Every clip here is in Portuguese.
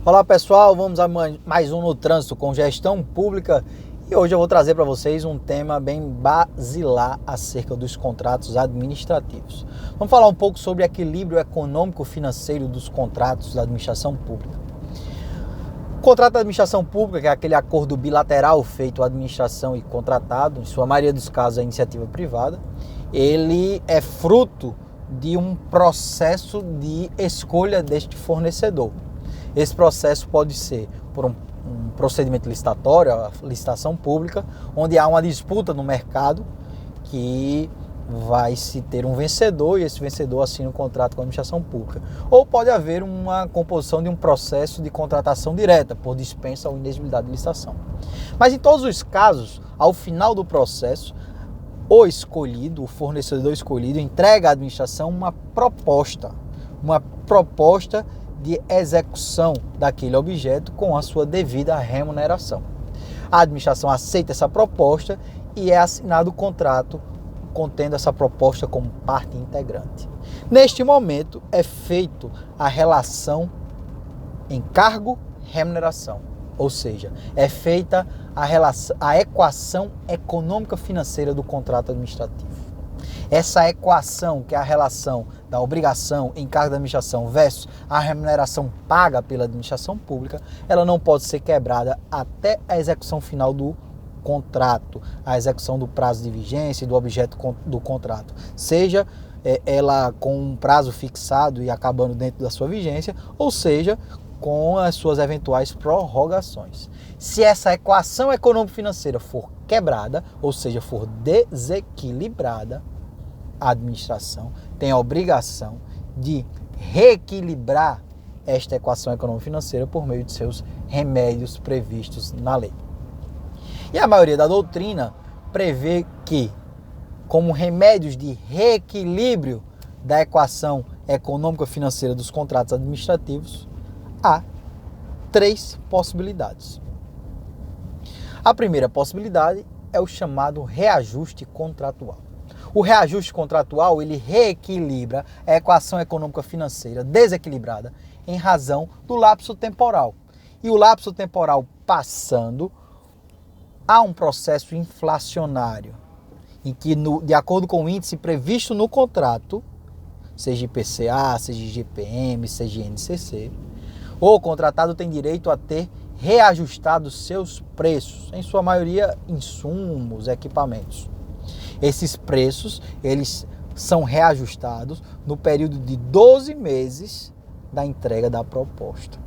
Olá pessoal, vamos a mais um No Trânsito com Gestão Pública e hoje eu vou trazer para vocês um tema bem basilar acerca dos contratos administrativos. Vamos falar um pouco sobre o equilíbrio econômico-financeiro dos contratos da administração pública. O contrato da administração pública, que é aquele acordo bilateral feito administração e contratado, em sua maioria dos casos é iniciativa privada, ele é fruto de um processo de escolha deste fornecedor. Esse processo pode ser por um procedimento licitatório, a licitação pública, onde há uma disputa no mercado que vai se ter um vencedor e esse vencedor assina um contrato com a administração pública. Ou pode haver uma composição de um processo de contratação direta, por dispensa ou inexigibilidade de licitação. Mas em todos os casos, ao final do processo, o fornecedor escolhido, entrega à administração uma proposta de execução daquele objeto com a sua devida remuneração. A administração aceita essa proposta e é assinado o contrato contendo essa proposta como parte integrante. Neste momento é feito a relação encargo-remuneração, ou seja, é feita a equação econômica financeira do contrato administrativo. Essa equação, que é a relação da obrigação, encargo da administração versus a remuneração paga pela administração pública, ela não pode ser quebrada até a execução final do contrato, a execução do prazo de vigência e do objeto do contrato. Seja ela com um prazo fixado e acabando dentro da sua vigência, ou seja, com as suas eventuais prorrogações. Se essa equação econômico-financeira for quebrada, ou seja, for desequilibrada, a administração tem a obrigação de reequilibrar esta equação econômico-financeira por meio de seus remédios previstos na lei. E a maioria da doutrina prevê que, como remédios de reequilíbrio da equação econômico-financeira dos contratos administrativos, há três possibilidades. A primeira possibilidade é o chamado reajuste contratual. O reajuste contratual, ele reequilibra a equação econômica financeira desequilibrada em razão do lapso temporal. E o lapso temporal passando, há um processo inflacionário, em que, de acordo com o índice previsto no contrato, seja IPCA, seja IGPM, seja INCC, o contratado tem direito a ter reajustado seus preços, em sua maioria insumos, equipamentos. Esses preços, eles são reajustados no período de 12 meses da entrega da proposta,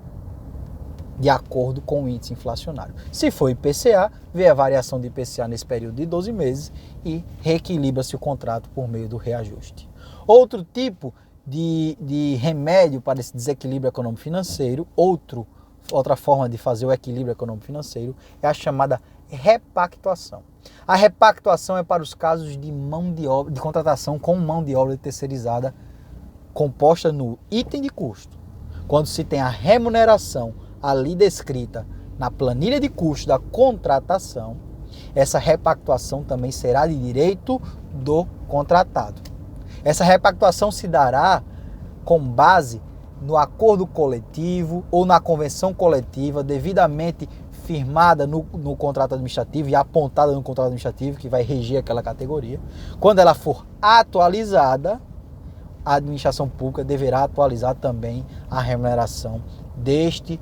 de acordo com o índice inflacionário. Se for IPCA, vê a variação de IPCA nesse período de 12 meses e reequilibra-se o contrato por meio do reajuste. Outro tipo de remédio para esse desequilíbrio econômico-financeiro, outra forma de fazer o equilíbrio econômico-financeiro é a chamada repactuação. A repactuação é para os casos de mão de obra, de contratação com mão de obra terceirizada composta no item de custo. Quando se tem a remuneração ali descrita na planilha de custo da contratação, essa repactuação também será de direito do contratado. Essa repactuação se dará com base no acordo coletivo ou na convenção coletiva devidamente firmada no contrato administrativo e apontada no contrato administrativo que vai reger aquela categoria. Quando ela for atualizada, a administração pública deverá atualizar também a remuneração deste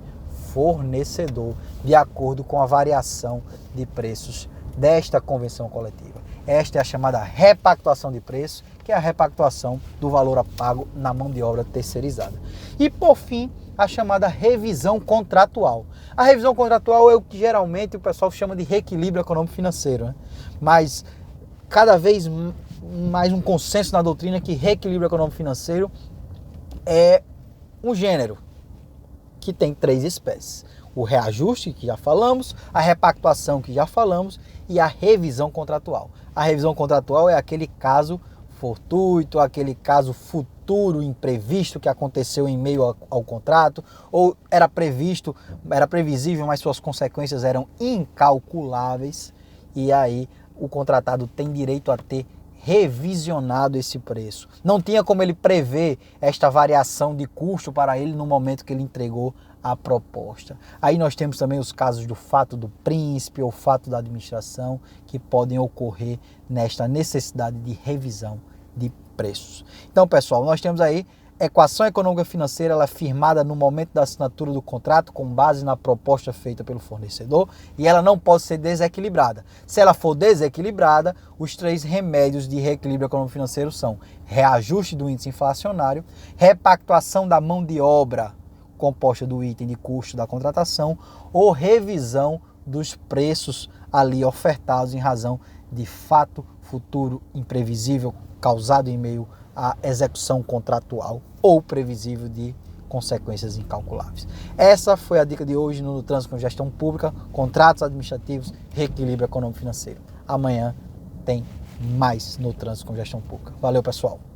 fornecedor de acordo com a variação de preços desta convenção coletiva. Esta é a chamada repactuação de preço, que é a repactuação do valor a pago na mão de obra terceirizada. E por fim, a chamada revisão contratual. A revisão contratual é o que geralmente o pessoal chama de reequilíbrio econômico-financeiro, né? Mas cada vez mais um consenso na doutrina que reequilíbrio econômico-financeiro é um gênero que tem três espécies. O reajuste, que já falamos, a repactuação, que já falamos, e a revisão contratual. A revisão contratual é aquele caso fortuito, aquele caso futuro imprevisto que aconteceu em meio ao contrato, ou era previsível, mas suas consequências eram incalculáveis, e aí o contratado tem direito a ter revisionado esse preço. Não tinha como ele prever esta variação de custo para ele no momento que ele entregou a proposta. Aí nós temos também os casos do fato do príncipe ou fato da administração que podem ocorrer nesta necessidade de revisão de preços. Então, pessoal, nós temos aí equação econômica financeira, ela é firmada no momento da assinatura do contrato com base na proposta feita pelo fornecedor e ela não pode ser desequilibrada. Se ela for desequilibrada, os 3 remédios de reequilíbrio econômico financeiro são reajuste do índice inflacionário, repactuação da mão de obra composta do item de custo da contratação ou revisão dos preços ali ofertados em razão de fato futuro imprevisível causado em meio à execução contratual ou previsível de consequências incalculáveis. Essa foi a dica de hoje no Trânsito com Gestão Pública, contratos administrativos, reequilíbrio econômico financeiro. Amanhã tem mais no Trânsito com Gestão Pública. Valeu, pessoal!